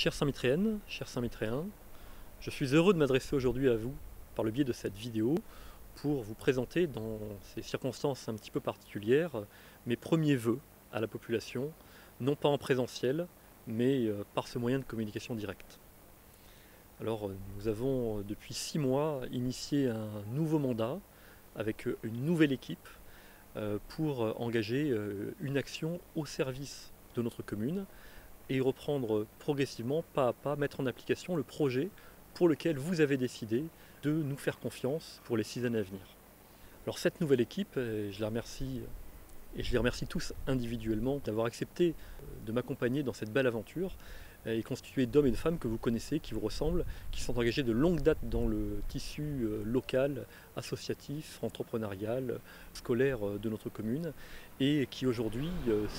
Chères Saint-Mitriennes, chers Saint-Mitréens, je suis heureux de m'adresser aujourd'hui à vous par le biais de cette vidéo pour vous présenter dans ces circonstances un petit peu particulières mes premiers vœux à la population, non pas en présentiel, mais par ce moyen de communication directe. Alors nous avons depuis 6 mois initié un nouveau mandat avec une nouvelle équipe pour engager une action au service de notre commune et reprendre progressivement, pas à pas, mettre en application le projet pour lequel vous avez décidé de nous faire confiance pour les 6 années à venir. Alors cette nouvelle équipe, je les remercie tous individuellement d'avoir accepté de m'accompagner dans cette belle aventure, est constituée d'hommes et de femmes que vous connaissez, qui vous ressemblent, qui sont engagés de longue date dans le tissu local, associatif, entrepreneurial, scolaire de notre commune, et qui aujourd'hui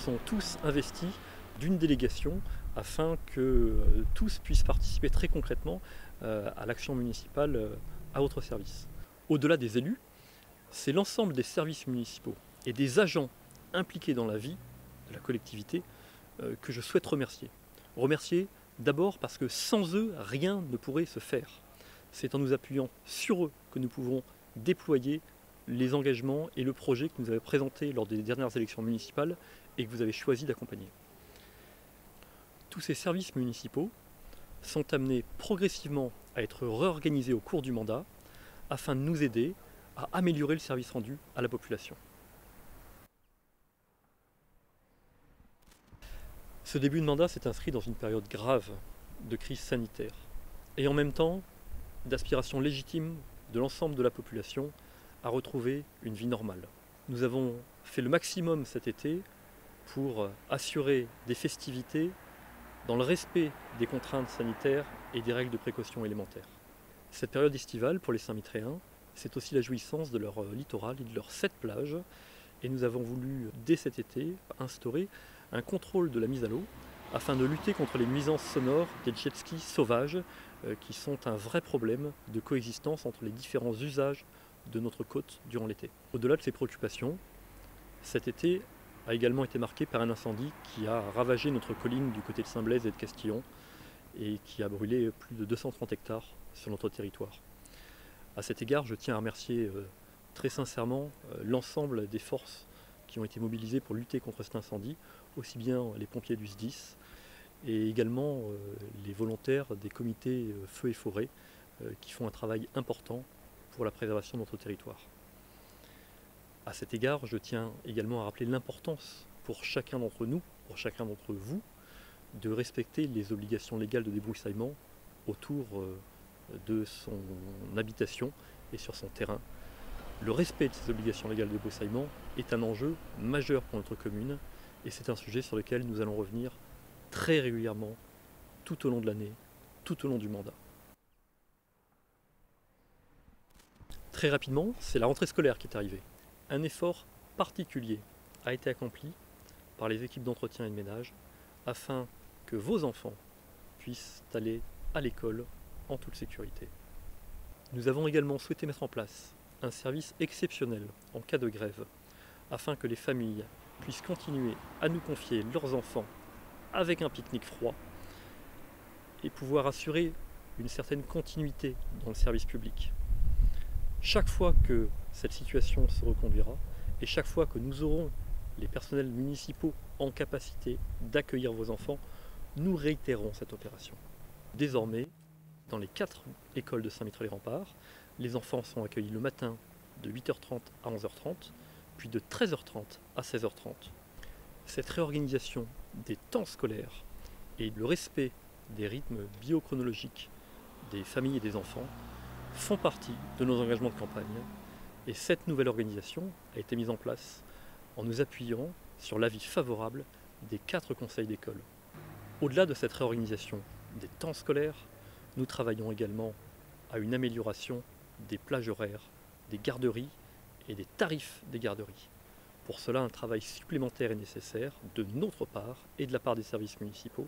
sont tous investis d'une délégation afin que tous puissent participer très concrètement à l'action municipale à votre service. Au-delà des élus, c'est l'ensemble des services municipaux et des agents impliqués dans la vie de la collectivité que je souhaite remercier. Remercier d'abord parce que sans eux, rien ne pourrait se faire. C'est en nous appuyant sur eux que nous pouvons déployer les engagements et le projet que nous avez présenté lors des dernières élections municipales et que vous avez choisi d'accompagner. Tous ces services municipaux sont amenés progressivement à être réorganisés au cours du mandat afin de nous aider à améliorer le service rendu à la population. Ce début de mandat s'est inscrit dans une période grave de crise sanitaire et en même temps d'aspiration légitime de l'ensemble de la population à retrouver une vie normale. Nous avons fait le maximum cet été pour assurer des festivités dans le respect des contraintes sanitaires et des règles de précaution élémentaires. Cette période estivale pour les Saint-Mitréens, c'est aussi la jouissance de leur littoral et de leurs 7 plages. Et nous avons voulu, dès cet été, instaurer un contrôle de la mise à l'eau afin de lutter contre les nuisances sonores des jet skis sauvages qui sont un vrai problème de coexistence entre les différents usages de notre côte durant l'été. Au-delà de ces préoccupations, cet été a également été marqué par un incendie qui a ravagé notre colline du côté de Saint-Blaise et de Castillon et qui a brûlé plus de 230 hectares sur notre territoire. À cet égard, je tiens à remercier très sincèrement l'ensemble des forces qui ont été mobilisées pour lutter contre cet incendie, aussi bien les pompiers du SDIS et également les volontaires des comités feux et forêt qui font un travail important pour la préservation de notre territoire. À cet égard, je tiens également à rappeler l'importance pour chacun d'entre nous, pour chacun d'entre vous, de respecter les obligations légales de débroussaillement autour de son habitation et sur son terrain. Le respect de ces obligations légales de débroussaillement est un enjeu majeur pour notre commune et c'est un sujet sur lequel nous allons revenir très régulièrement tout au long de l'année, tout au long du mandat. Très rapidement, c'est la rentrée scolaire qui est arrivée. Un effort particulier a été accompli par les équipes d'entretien et de ménage afin que vos enfants puissent aller à l'école en toute sécurité. Nous avons également souhaité mettre en place un service exceptionnel en cas de grève afin que les familles puissent continuer à nous confier leurs enfants avec un pique-nique froid et pouvoir assurer une certaine continuité dans le service public. Chaque fois que cette situation se reconduira et chaque fois que nous aurons les personnels municipaux en capacité d'accueillir vos enfants, nous réitérerons cette opération. Désormais, dans les 4 écoles de Saint-Mitry-les-Remparts, les enfants sont accueillis le matin de 8h30 à 11h30, puis de 13h30 à 16h30. Cette réorganisation des temps scolaires et le respect des rythmes biochronologiques des familles et des enfants font partie de nos engagements de campagne et cette nouvelle organisation a été mise en place en nous appuyant sur l'avis favorable des 4 conseils d'école. Au-delà de cette réorganisation des temps scolaires, nous travaillons également à une amélioration des plages horaires, des garderies et des tarifs des garderies. Pour cela, un travail supplémentaire est nécessaire de notre part et de la part des services municipaux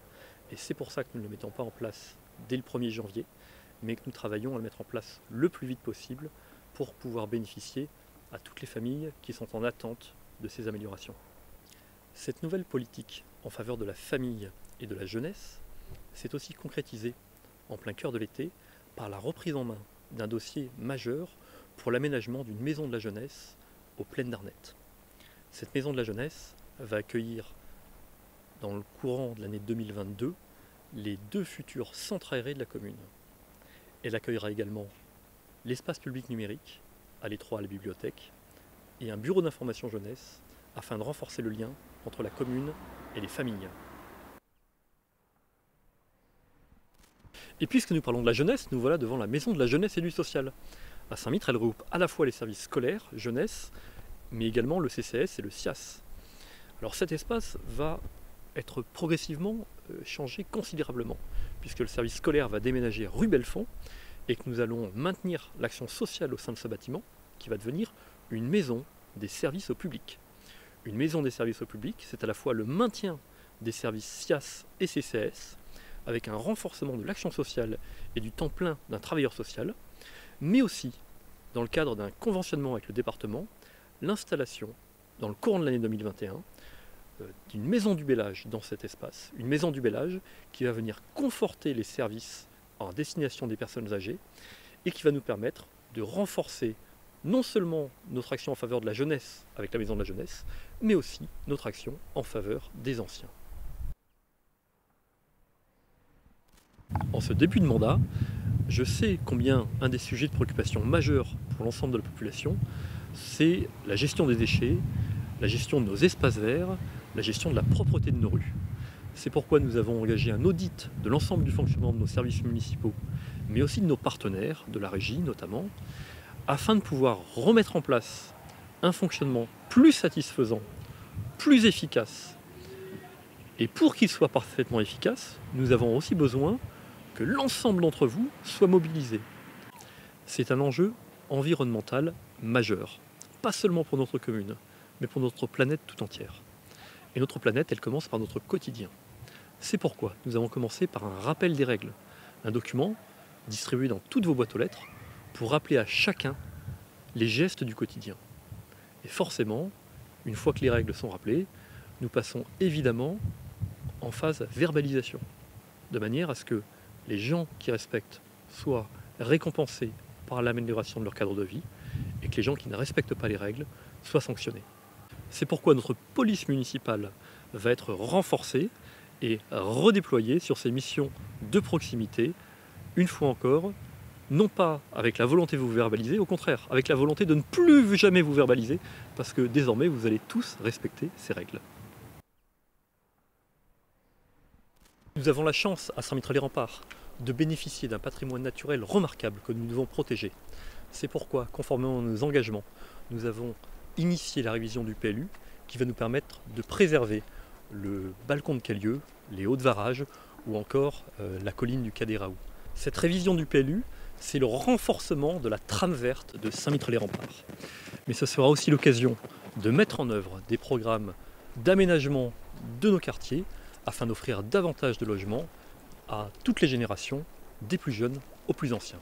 et c'est pour ça que nous ne le mettons pas en place dès le 1er janvier, mais que nous travaillons à le mettre en place le plus vite possible pour pouvoir bénéficier à toutes les familles qui sont en attente de ces améliorations. Cette nouvelle politique en faveur de la famille et de la jeunesse s'est aussi concrétisé en plein cœur de l'été par la reprise en main d'un dossier majeur pour l'aménagement d'une maison de la jeunesse aux Plaines d'Arnette. Cette maison de la jeunesse va accueillir dans le courant de l'année 2022 les 2 futurs centres aérés de la commune. Elle accueillera également l'espace public numérique, à l'étroit à la bibliothèque, et un bureau d'information jeunesse afin de renforcer le lien entre la commune et les familles. Et puisque nous parlons de la jeunesse, nous voilà devant la maison de la jeunesse et du social. À Saint-Mitre, elle regroupe à la fois les services scolaires, jeunesse, mais également le CCS et le SIAS. Alors cet espace va être progressivement changé considérablement, puisque le service scolaire va déménager rue Belfond et que nous allons maintenir l'action sociale au sein de ce bâtiment, qui va devenir une maison des services au public. Une maison des services au public, c'est à la fois le maintien des services SIAS et CCS, avec un renforcement de l'action sociale et du temps plein d'un travailleur social, mais aussi, dans le cadre d'un conventionnement avec le département, l'installation, dans le courant de l'année 2021, d'une maison du bellage dans cet espace. Une maison du bellage qui va venir conforter les services en destination des personnes âgées et qui va nous permettre de renforcer non seulement notre action en faveur de la jeunesse avec la maison de la jeunesse, mais aussi notre action en faveur des anciens. En ce début de mandat, je sais combien un des sujets de préoccupation majeurs pour l'ensemble de la population, c'est la gestion des déchets, la gestion de nos espaces verts, la gestion de la propreté de nos rues. C'est pourquoi nous avons engagé un audit de l'ensemble du fonctionnement de nos services municipaux, mais aussi de nos partenaires, de la régie notamment, afin de pouvoir remettre en place un fonctionnement plus satisfaisant, plus efficace. Et pour qu'il soit parfaitement efficace, nous avons aussi besoin que l'ensemble d'entre vous soit mobilisé. C'est un enjeu environnemental majeur, pas seulement pour notre commune, mais pour notre planète tout entière. Et notre planète, elle commence par notre quotidien. C'est pourquoi nous avons commencé par un rappel des règles, un document distribué dans toutes vos boîtes aux lettres pour rappeler à chacun les gestes du quotidien. Et forcément, une fois que les règles sont rappelées, nous passons évidemment en phase verbalisation, de manière à ce que les gens qui respectent soient récompensés par l'amélioration de leur cadre de vie et que les gens qui ne respectent pas les règles soient sanctionnés. C'est pourquoi notre police municipale va être renforcée et redéployée sur ses missions de proximité, une fois encore, non pas avec la volonté de vous verbaliser, au contraire, avec la volonté de ne plus jamais vous verbaliser, parce que désormais vous allez tous respecter ces règles. Nous avons la chance à Saint-Mitre-les-Remparts de bénéficier d'un patrimoine naturel remarquable que nous devons protéger. C'est pourquoi, conformément à nos engagements, nous avons initié la révision du PLU qui va nous permettre de préserver le balcon de Calieu, les hauts de Varage ou encore la colline du Cas des Raoux. Cette révision du PLU, c'est le renforcement de la trame verte de Saint-Mitre-les-Remparts. Mais ce sera aussi l'occasion de mettre en œuvre des programmes d'aménagement de nos quartiers afin d'offrir davantage de logements à toutes les générations, des plus jeunes aux plus anciens.